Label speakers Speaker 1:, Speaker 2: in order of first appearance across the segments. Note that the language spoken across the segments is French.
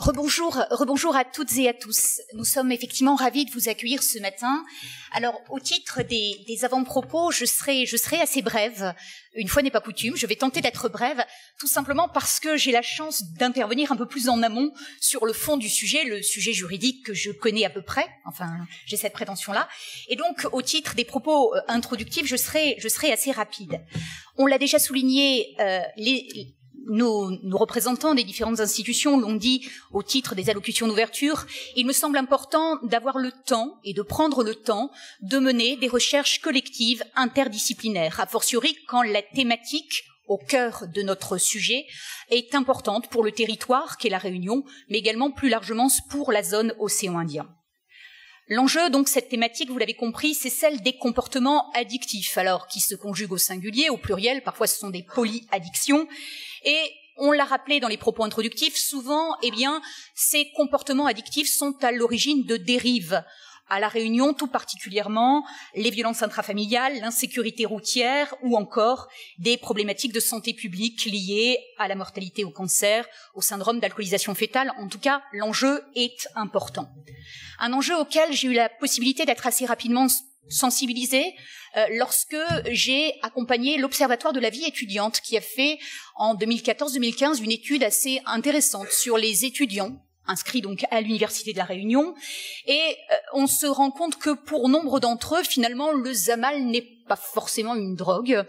Speaker 1: Rebonjour à toutes et à tous. Nous sommes effectivement ravis de vous accueillir ce matin. Alors, au titre des avant-propos, je serai assez brève. Une fois n'est pas coutume, je vais tenter d'être brève, tout simplement parce que j'ai la chance d'intervenir un peu plus en amont sur le fond du sujet, le sujet juridique que je connais à peu près. Enfin, j'ai cette prétention-là. Et donc, au titre des propos introductifs, je serai assez rapide. On l'a déjà souligné, nos représentants des différentes institutions l'ont dit au titre des allocutions d'ouverture, il me semble important d'avoir le temps et de prendre le temps de mener des recherches collectives interdisciplinaires, a fortiori quand la thématique au cœur de notre sujet est importante pour le territoire qu'est la Réunion, mais également plus largement pour la zone océan Indien. L'enjeu, donc, cette thématique, vous l'avez compris, c'est celle des comportements addictifs, alors qui se conjuguent au singulier, au pluriel, parfois ce sont des polyaddictions, et on l'a rappelé dans les propos introductifs, souvent, ces comportements addictifs sont à l'origine de dérives. À La Réunion, tout particulièrement, les violences intrafamiliales, l'insécurité routière ou encore des problématiques de santé publique liées à la mortalité au cancer, au syndrome d'alcoolisation fœtale. En tout cas, l'enjeu est important. Un enjeu auquel j'ai eu la possibilité d'être assez rapidement sensibilisée lorsque j'ai accompagné l'Observatoire de la vie étudiante qui a fait en 2014-2015 une étude assez intéressante sur les étudiants inscrits donc à l'Université de La Réunion, et on se rend compte que pour nombre d'entre eux, finalement, le Zamal n'est pas forcément une drogue.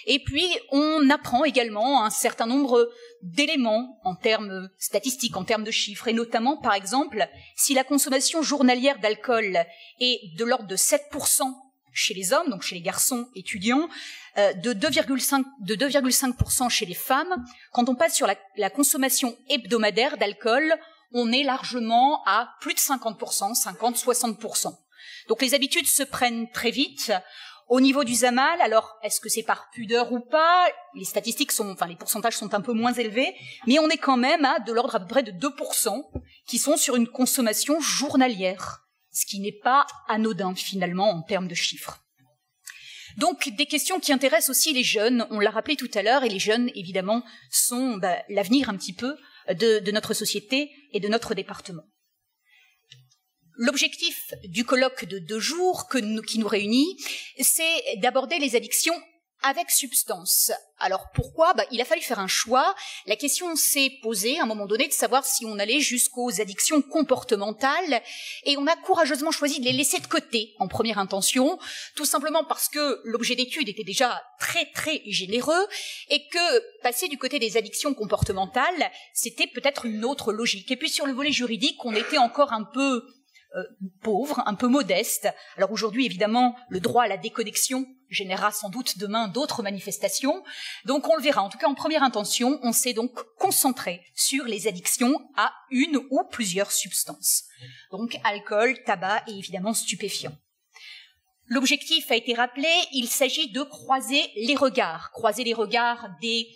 Speaker 1: Et puis, on apprend également un certain nombre d'éléments en termes statistiques, en termes de chiffres, et notamment, par exemple, si la consommation journalière d'alcool est de l'ordre de 7% chez les hommes, donc chez les garçons étudiants, de 2,5% chez les femmes, quand on passe sur la consommation hebdomadaire d'alcool, on est largement à plus de 50%, 50-60%. Donc les habitudes se prennent très vite. Au niveau du Zamal, alors est-ce que c'est par pudeur ou pas? Les pourcentages sont un peu moins élevés, mais on est quand même à de l'ordre à peu près de 2% qui sont sur une consommation journalière, ce qui n'est pas anodin finalement en termes de chiffres. Donc des questions qui intéressent aussi les jeunes, on l'a rappelé tout à l'heure, et les jeunes évidemment sont l'avenir un petit peu de notre société et de notre département. L'objectif du colloque de 2 jours qui nous réunit, c'est d'aborder les addictions avec substance. Alors pourquoi? Il a fallu faire un choix. La question s'est posée à un moment donné de savoir si on allait jusqu'aux addictions comportementales, et on a courageusement choisi de les laisser de côté en première intention, tout simplement parce que l'objet d'étude était déjà très très généreux, et que passer du côté des addictions comportementales, c'était peut-être une autre logique. Et puis sur le volet juridique, on était encore un peu pauvre, un peu modeste. Alors aujourd'hui, évidemment, le droit à la déconnexion générera sans doute demain d'autres manifestations. Donc on le verra. En tout cas, en première intention, on s'est donc concentré sur les addictions à une ou plusieurs substances. Donc alcool, tabac et évidemment stupéfiants. L'objectif a été rappelé, il s'agit de croiser les regards des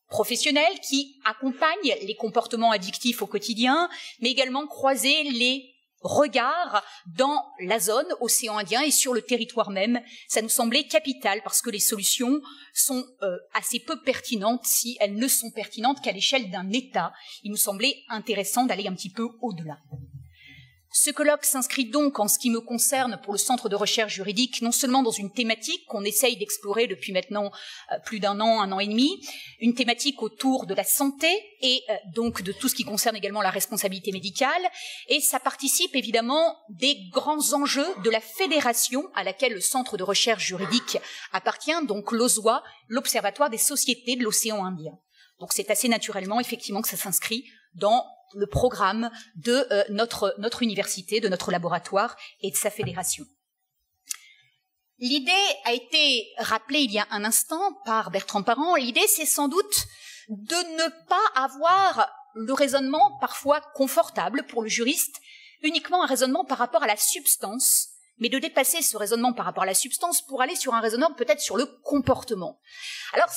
Speaker 1: professionnels qui accompagnent les comportements addictifs au quotidien, mais également croiser les regard dans la zone océan Indien et sur le territoire même. Ça nous semblait capital parce que les solutions sont assez peu pertinentes si elles ne sont pertinentes qu'à l'échelle d'un État. Il nous semblait intéressant d'aller un petit peu au-delà. Ce colloque s'inscrit donc, en ce qui me concerne, pour le Centre de recherche juridique, non seulement dans une thématique qu'on essaye d'explorer depuis maintenant plus d'un an et demi, une thématique autour de la santé et donc de tout ce qui concerne également la responsabilité médicale, et ça participe évidemment des grands enjeux de la fédération à laquelle le Centre de recherche juridique appartient, donc l'OSWA, l'Observatoire des sociétés de l'océan Indien. Donc c'est assez naturellement, effectivement, que ça s'inscrit dans le programme de notre université, de notre laboratoire et de sa fédération. L'idée a été rappelée il y a un instant par Bertrand Parent. L'idée, c'est sans doute de ne pas avoir le raisonnement parfois confortable pour le juriste, uniquement un raisonnement par rapport à la substance, mais de dépasser ce raisonnement par rapport à la substance pour aller sur un raisonnement peut-être sur le comportement. Alors,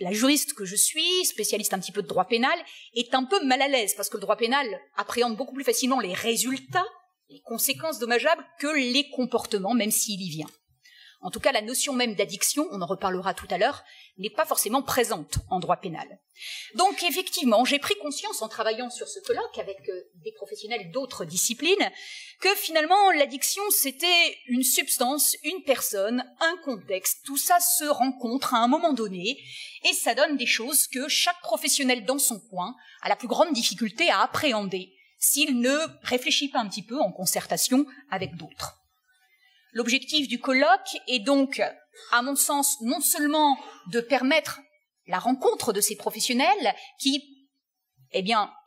Speaker 1: la juriste que je suis, spécialiste un petit peu de droit pénal, est un peu mal à l'aise parce que le droit pénal appréhende beaucoup plus facilement les résultats, les conséquences dommageables que les comportements, même s'il y vient. En tout cas, la notion même d'addiction, on en reparlera tout à l'heure, n'est pas forcément présente en droit pénal. Donc effectivement, j'ai pris conscience en travaillant sur ce colloque avec des professionnels d'autres disciplines que finalement l'addiction c'était une substance, une personne, un contexte, tout ça se rencontre à un moment donné et ça donne des choses que chaque professionnel dans son coin a la plus grande difficulté à appréhender s'il ne réfléchit pas un petit peu en concertation avec d'autres. L'objectif du colloque est donc, à mon sens, non seulement de permettre la rencontre de ces professionnels qui,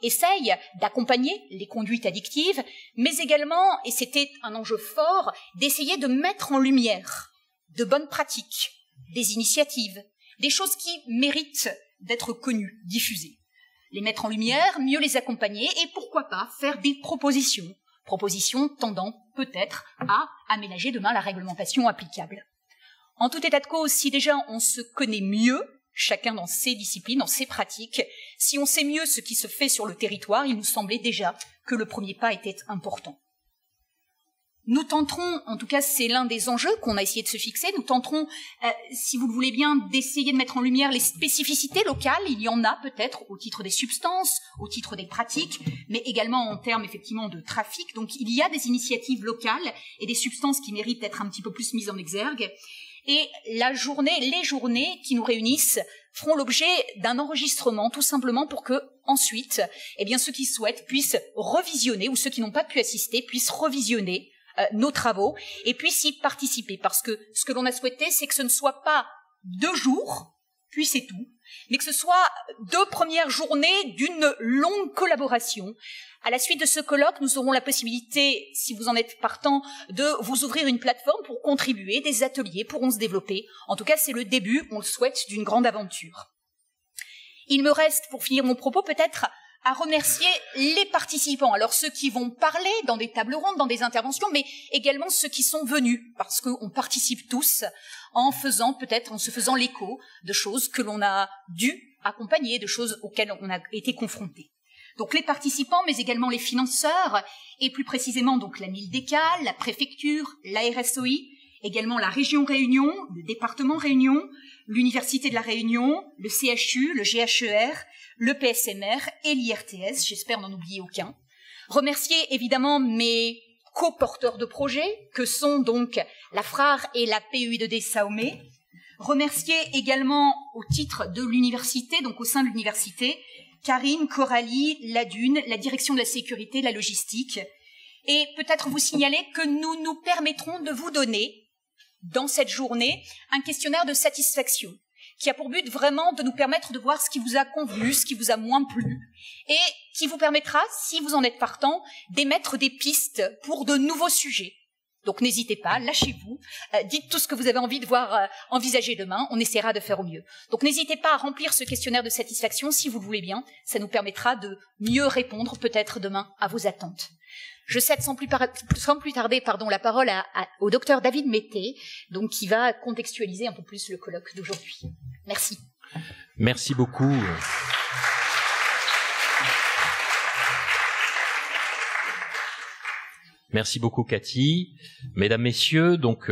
Speaker 1: essayent d'accompagner les conduites addictives, mais également, et c'était un enjeu fort, d'essayer de mettre en lumière de bonnes pratiques, des initiatives, des choses qui méritent d'être connues, diffusées. Les mettre en lumière, mieux les accompagner et pourquoi pas faire des propositions tendant peut-être à aménager demain la réglementation applicable. En tout état de cause, si déjà on se connaît mieux, chacun dans ses disciplines, dans ses pratiques, si on sait mieux ce qui se fait sur le territoire, il nous semblait déjà que le premier pas était important. Nous tenterons, en tout cas c'est l'un des enjeux qu'on a essayé de se fixer, nous tenterons, si vous le voulez bien, d'essayer de mettre en lumière les spécificités locales, il y en a peut-être au titre des substances, au titre des pratiques, mais également en termes effectivement de trafic, donc il y a des initiatives locales et des substances qui méritent d'être un petit peu plus mises en exergue, et les journées qui nous réunissent feront l'objet d'un enregistrement tout simplement pour que ensuite, ceux qui souhaitent puissent revisionner, ou ceux qui n'ont pas pu assister puissent revisionner nos travaux et puissent y participer. Parce que ce que l'on a souhaité, c'est que ce ne soit pas 2 jours, puis c'est tout, mais que ce soit 2 premières journées d'une longue collaboration. À la suite de ce colloque, nous aurons la possibilité, si vous en êtes partant, de vous ouvrir une plateforme pour contribuer, des ateliers pourront se développer. En tout cas, c'est le début, on le souhaite, d'une grande aventure. Il me reste, pour finir mon propos, peut-être à remercier les participants, alors ceux qui vont parler dans des tables rondes, dans des interventions, mais également ceux qui sont venus, parce qu'on participe tous en se faisant l'écho de choses que l'on a dû accompagner, de choses auxquelles on a été confrontés. Donc les participants, mais également les financeurs, et plus précisément donc la MILDECA, la préfecture, la RSOI, également la région Réunion, le département Réunion, l'Université de la Réunion, le CHU, le GHER, le PSMR et l'IRTS, j'espère n'en oublier aucun. Remercier évidemment mes co-porteurs de projets, que sont donc la FRAR et la PEI2D Saomé. Remercier également au titre de l'université, donc au sein de l'université, Karine, Coralie, la Dune, la direction de la sécurité, la logistique. Et peut-être vous signaler que nous nous permettrons de vous donner, dans cette journée, un questionnaire de satisfaction qui a pour but vraiment de nous permettre de voir ce qui vous a convenu, ce qui vous a moins plu, et qui vous permettra, si vous en êtes partant, d'émettre des pistes pour de nouveaux sujets. Donc n'hésitez pas, lâchez-vous, dites tout ce que vous avez envie de voir envisager demain, on essaiera de faire au mieux. Donc n'hésitez pas à remplir ce questionnaire de satisfaction si vous le voulez bien, ça nous permettra de mieux répondre peut-être demain à vos attentes. Je cède sans plus tarder la parole au docteur David Mété, donc qui va contextualiser un peu plus le colloque d'aujourd'hui. Merci.
Speaker 2: Merci beaucoup. Merci beaucoup Cathy. Mesdames, Messieurs, donc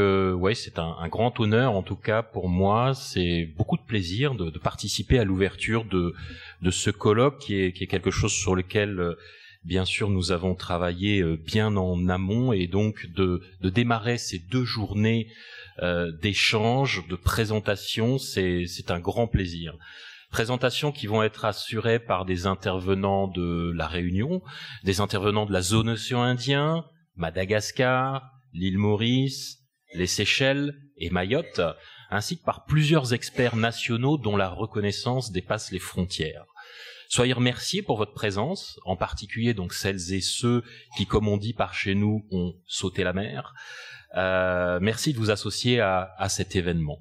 Speaker 2: c'est un grand honneur en tout cas pour moi. C'est beaucoup de plaisir de participer à l'ouverture de ce colloque qui est quelque chose sur lequel bien sûr nous avons travaillé bien en amont, et donc de démarrer ces 2 journées d'échange, de présentation, c'est un grand plaisir. Présentations qui vont être assurées par des intervenants de la Réunion, des intervenants de la zone océan Indien, Madagascar, l'île Maurice, les Seychelles et Mayotte, ainsi que par plusieurs experts nationaux dont la reconnaissance dépasse les frontières. Soyez remerciés pour votre présence, en particulier donc celles et ceux qui, comme on dit par chez nous, ont sauté la mer. Merci de vous associer à cet événement.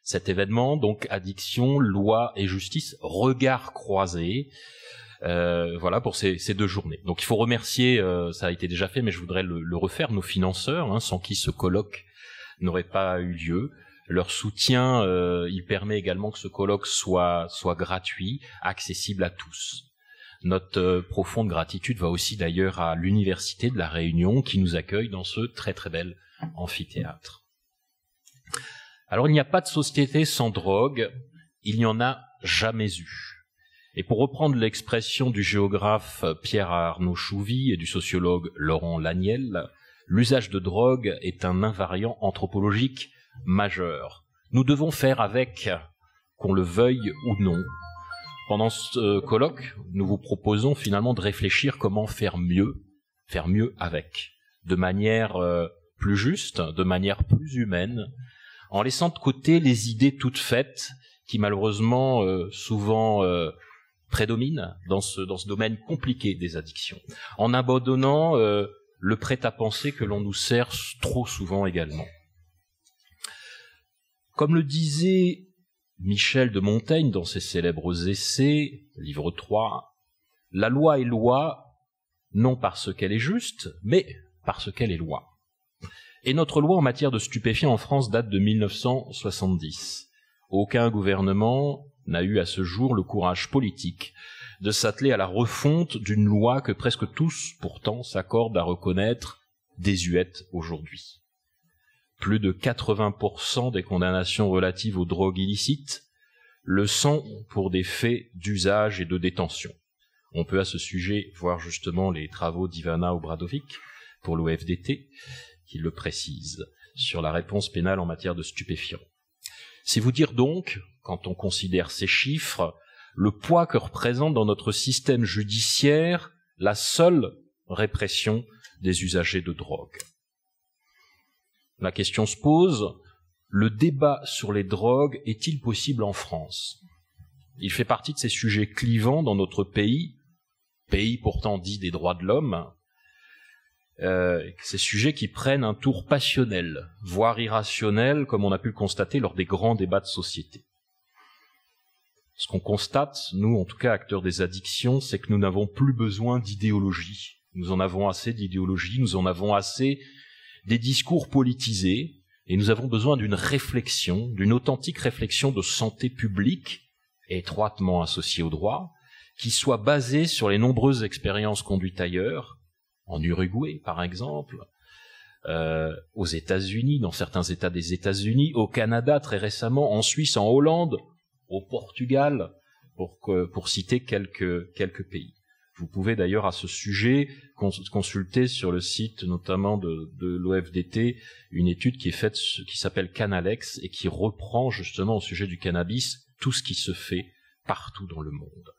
Speaker 2: Cet événement, donc Addiction, Loi et Justice, Regards croisés. Voilà pour ces 2 journées. Donc il faut remercier, ça a été déjà fait, mais je voudrais le refaire, nos financeurs, sans qui ce colloque n'aurait pas eu lieu. Leur soutien, il permet également que ce colloque soit gratuit, accessible à tous. Notre profonde gratitude va aussi d'ailleurs à l'Université de la Réunion qui nous accueille dans ce très très bel amphithéâtre. Alors il n'y a pas de société sans drogue, il n'y en a jamais eu. Et pour reprendre l'expression du géographe Pierre-Arnaud Chouvy et du sociologue Laurent Laniel, l'usage de drogue est un invariant anthropologique majeur. Nous devons faire avec, qu'on le veuille ou non. Pendant ce colloque, nous vous proposons finalement de réfléchir comment faire mieux avec, de manière plus juste, de manière plus humaine, en laissant de côté les idées toutes faites qui malheureusement souvent prédominent dans ce domaine compliqué des addictions, en abandonnant le prêt-à-penser que l'on nous sert trop souvent également. Comme le disait Michel de Montaigne dans ses célèbres essais, livre 3, « La loi est loi, non parce qu'elle est juste, mais parce qu'elle est loi ». Et notre loi en matière de stupéfiants en France date de 1970. Aucun gouvernement n'a eu à ce jour le courage politique de s'atteler à la refonte d'une loi que presque tous, pourtant, s'accordent à reconnaître désuète aujourd'hui. Plus de 80% des condamnations relatives aux drogues illicites le sont pour des faits d'usage et de détention. On peut à ce sujet voir justement les travaux d'Ivana Obradovic pour l'OFDT, qui le précise, sur la réponse pénale en matière de stupéfiants. C'est vous dire donc, quand on considère ces chiffres, le poids que représente dans notre système judiciaire la seule répression des usagers de drogue. La question se pose, le débat sur les drogues est-il possible en France? Il fait partie de ces sujets clivants dans notre pays pourtant dit des droits de l'homme, ces sujets qui prennent un tour passionnel, voire irrationnel, comme on a pu le constater lors des grands débats de société. Ce qu'on constate, nous, en tout cas, acteurs des addictions, c'est que nous n'avons plus besoin d'idéologie. Nous en avons assez d'idéologie, nous en avons assez des discours politisés, et nous avons besoin d'une réflexion, d'une authentique réflexion de santé publique, étroitement associée au droit, qui soit basée sur les nombreuses expériences conduites ailleurs, en Uruguay, par exemple, aux États-Unis, dans certains États des États-Unis, au Canada très récemment, en Suisse, en Hollande, au Portugal, pour citer quelques pays. Vous pouvez d'ailleurs à ce sujet consulter sur le site notamment de l'OFDT une étude qui est faite, qui s'appelle Canalex et qui reprend justement au sujet du cannabis tout ce qui se fait partout dans le monde.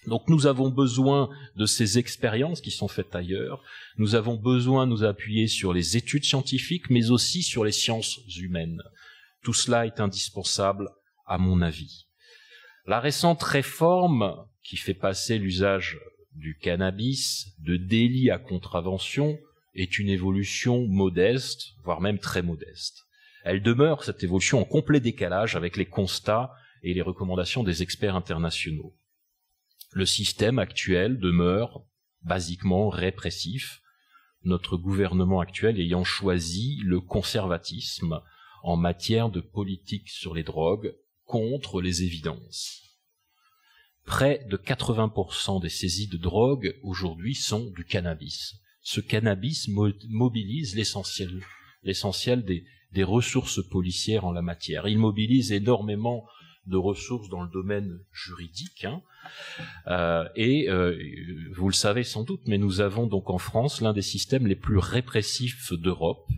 Speaker 2: Donc nous avons besoin de ces expériences qui sont faites ailleurs, nous avons besoin de nous appuyer sur les études scientifiques, mais aussi sur les sciences humaines. Tout cela est indispensable, à mon avis. La récente réforme qui fait passer l'usage du cannabis de délit à contravention est une évolution modeste, voire même très modeste. Elle demeure, cette évolution, en complet décalage avec les constats et les recommandations des experts internationaux. Le système actuel demeure basiquement répressif, notre gouvernement actuel ayant choisi le conservatisme en matière de politique sur les drogues contre les évidences. Près de 80% des saisies de drogue aujourd'hui sont du cannabis. Ce cannabis mobilise l'essentiel des ressources policières en la matière. Il mobilise énormément de ressources dans le domaine juridique, vous le savez sans doute, mais nous avons donc en France l'un des systèmes les plus répressifs d'Europe,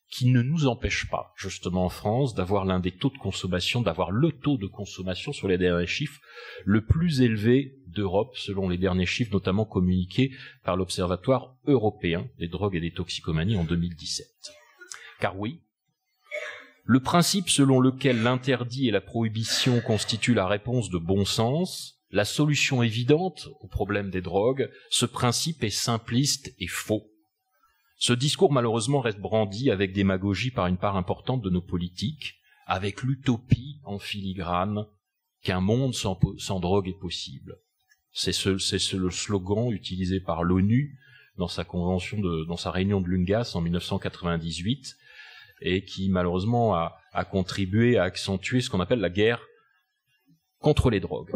Speaker 2: qui ne nous empêche pas, justement en France, d'avoir l'un des taux de consommation, d'avoir le taux de consommation sur les derniers chiffres le plus élevé d'Europe, selon les derniers chiffres notamment communiqués par l'Observatoire européen des drogues et des toxicomanies en 2017. Car oui, le principe selon lequel l'interdit et la prohibition constituent la réponse de bon sens, la solution évidente au problème des drogues, ce principe est simpliste et faux. Ce discours malheureusement reste brandi avec démagogie par une part importante de nos politiques, avec l'utopie en filigrane qu'un monde sans drogue est possible. C'est le slogan utilisé par l'ONU dans sa réunion de Lungas en 1998, et qui malheureusement a contribué à accentuer ce qu'on appelle la guerre contre les drogues.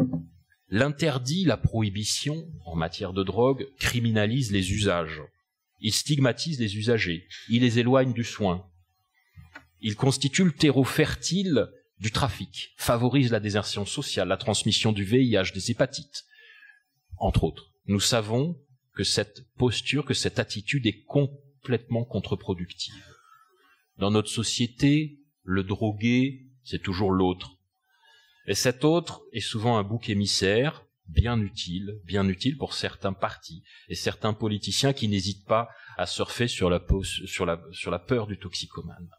Speaker 2: L'interdit, la prohibition en matière de drogue criminalise les usages. Il stigmatise les usagers, il les éloigne du soin. Il constitue le terreau fertile du trafic, favorise la désertion sociale, la transmission du VIH, des hépatites, entre autres. Nous savons que cette posture, que cette attitude est complètement contre-productive. Dans notre société, le drogué, c'est toujours l'autre. Et cet autre est souvent un bouc émissaire, bien utile pour certains partis et certains politiciens qui n'hésitent pas à surfer sur la peur du toxicomane.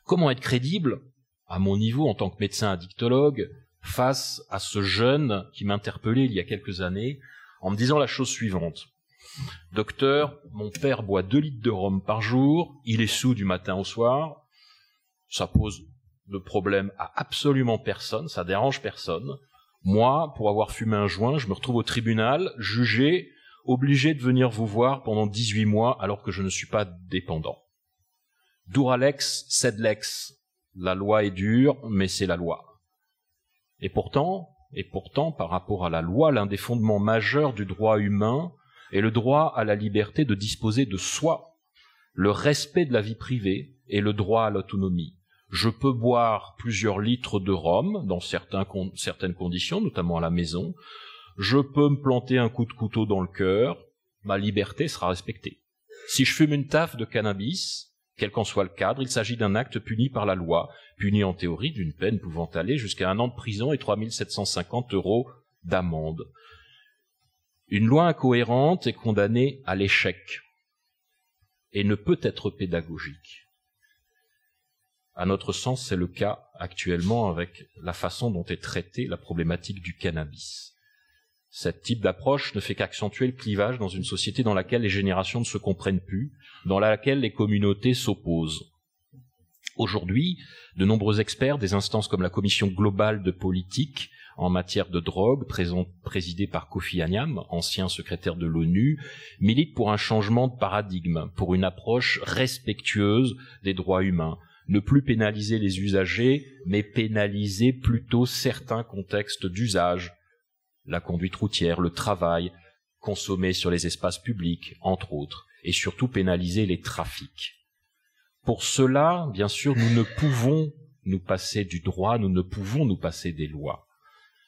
Speaker 2: Comment être crédible, à mon niveau en tant que médecin addictologue, face à ce jeune qui m'interpellait il y a quelques années en me disant la chose suivante. Docteur, mon père boit 2 litres de rhum par jour, il est saoul du matin au soir, ça pose de problème à absolument personne, ça dérange personne. Moi, pour avoir fumé un joint, je me retrouve au tribunal, jugé, obligé de venir vous voir pendant 18 mois alors que je ne suis pas dépendant. Duralex, sed lex. La loi est dure, mais c'est la loi. Et pourtant, par rapport à la loi, l'un des fondements majeurs du droit humain est le droit à la liberté de disposer de soi, le respect de la vie privée et le droit à l'autonomie. Je peux boire plusieurs litres de rhum dans certaines conditions, notamment à la maison. Je peux me planter un coup de couteau dans le cœur. Ma liberté sera respectée. Si je fume une taffe de cannabis, quel qu'en soit le cadre, il s'agit d'un acte puni par la loi, puni en théorie d'une peine pouvant aller jusqu'à 1 an de prison et 3 750 € d'amende. Une loi incohérente est condamnée à l'échec et ne peut être pédagogique. À notre sens, c'est le cas actuellement avec la façon dont est traitée la problématique du cannabis. Ce type d'approche ne fait qu'accentuer le clivage dans une société dans laquelle les générations ne se comprennent plus, dans laquelle les communautés s'opposent. Aujourd'hui, de nombreux experts des instances comme la Commission globale de politique en matière de drogue, présidée par Kofi Annan, ancien secrétaire de l'ONU, militent pour un changement de paradigme, pour une approche respectueuse des droits humains. Ne plus pénaliser les usagers, mais pénaliser plutôt certains contextes d'usage, la conduite routière, le travail, consommer sur les espaces publics, entre autres, et surtout pénaliser les trafics. Pour cela, bien sûr, nous ne pouvons nous passer du droit, nous ne pouvons nous passer des lois.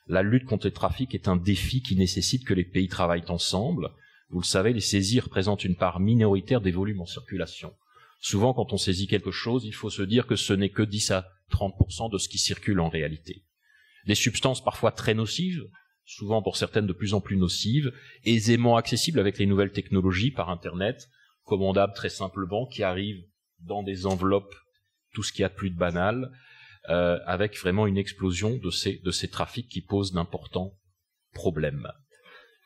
Speaker 2: La lutte contre les trafics est un défi qui nécessite que les pays travaillent ensemble. Vous le savez, les saisies représentent une part minoritaire des volumes en circulation. Souvent, quand on saisit quelque chose, il faut se dire que ce n'est que 10 à 30% de ce qui circule en réalité. Des substances parfois très nocives, souvent pour certaines de plus en plus nocives, aisément accessibles avec les nouvelles technologies par Internet, commandables très simplement, qui arrivent dans des enveloppes, tout ce qu'il y a de plus de banal, avec vraiment une explosion de ces trafics qui posent d'importants problèmes.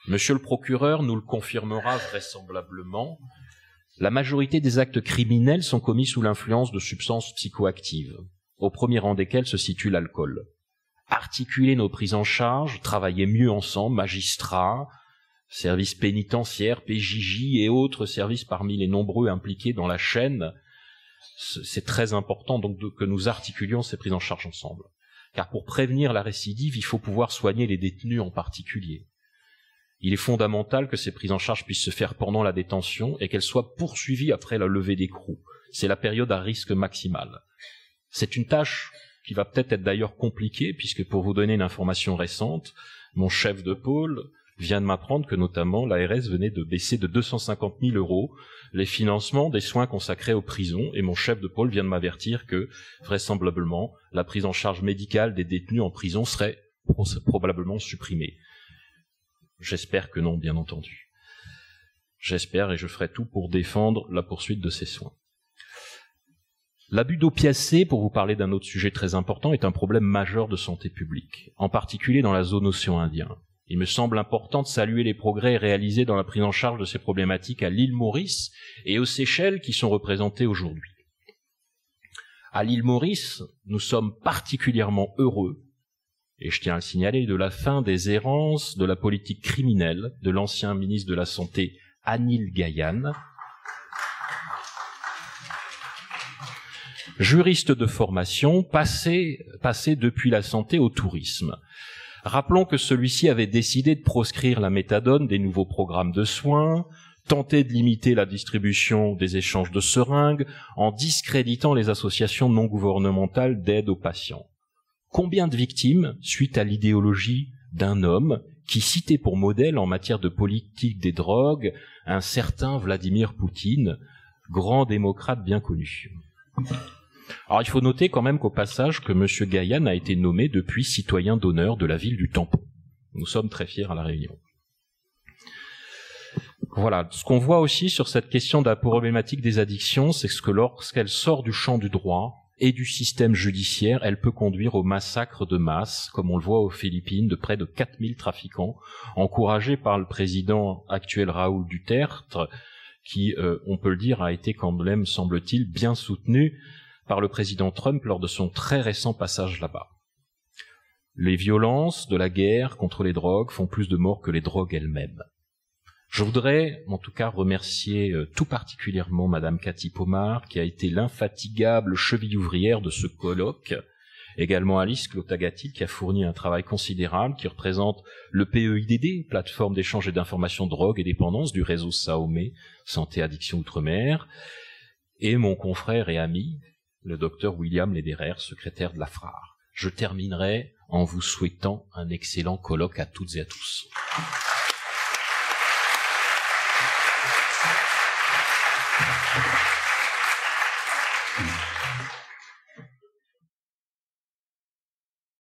Speaker 2: Monsieur le procureur nous le confirmera vraisemblablement. La majorité des actes criminels sont commis sous l'influence de substances psychoactives, au premier rang desquelles se situe l'alcool. Articuler nos prises en charge, travailler mieux ensemble, magistrats, services pénitentiaires, PJJ et autres services parmi les nombreux impliqués dans la chaîne, c'est très important donc que nous articulions ces prises en charge ensemble. Car pour prévenir la récidive, il faut pouvoir soigner les détenus en particulier. Il est fondamental que ces prises en charge puissent se faire pendant la détention et qu'elles soient poursuivies après la levée d'écrou. C'est la période à risque maximal. C'est une tâche qui va peut-être être d'ailleurs compliquée, puisque pour vous donner une information récente, mon chef de pôle vient de m'apprendre que notamment l'ARS venait de baisser de 250 000 € les financements des soins consacrés aux prisons, et mon chef de pôle vient de m'avertir que, vraisemblablement, la prise en charge médicale des détenus en prison serait probablement supprimée. J'espère que non, bien entendu. J'espère et je ferai tout pour défendre la poursuite de ces soins. L'abus d'opiacés, pour vous parler d'un autre sujet très important, est un problème majeur de santé publique, en particulier dans la zone océan Indien. Il me semble important de saluer les progrès réalisés dans la prise en charge de ces problématiques à l'île Maurice et aux Seychelles qui sont représentées aujourd'hui. À l'île Maurice, nous sommes particulièrement heureux, et je tiens à le signaler, de la fin des errances de la politique criminelle de l'ancien ministre de la Santé, Anil Gayane, juriste de formation, passé depuis la santé au tourisme. Rappelons que celui-ci avait décidé de proscrire la méthadone des nouveaux programmes de soins, tenter de limiter la distribution des échanges de seringues en discréditant les associations non gouvernementales d'aide aux patients. Combien de victimes suite à l'idéologie d'un homme qui citait pour modèle en matière de politique des drogues un certain Vladimir Poutine, grand démocrate bien connu. Alors il faut noter quand même qu'au passage que M. Gaillan a été nommé depuis citoyen d'honneur de la ville du Tampon. Nous sommes très fiers à La Réunion. Voilà, ce qu'on voit aussi sur cette question de la problématique des addictions, c'est que lorsqu'elle sort du champ du droit et du système judiciaire, elle peut conduire au massacre de masse, comme on le voit aux Philippines, de près de 4000 trafiquants, encouragés par le président actuel Raúl Duterte, qui, on peut le dire, a été quand même, semble-t-il, bien soutenu par le président Trump lors de son très récent passage là-bas. Les violences de la guerre contre les drogues font plus de morts que les drogues elles-mêmes. Je voudrais, en tout cas, remercier tout particulièrement Madame Cathy Pomar, qui a été l'infatigable cheville ouvrière de ce colloque, également Alice Clotagatil, qui a fourni un travail considérable, qui représente le PEIDD, plateforme d'échange et d'information drogue et dépendance du réseau SAOME, Santé Addiction Outre-mer, et mon confrère et ami, le docteur William Lederer, secrétaire de la FRAR. Je terminerai en vous souhaitant un excellent colloque à toutes et à tous.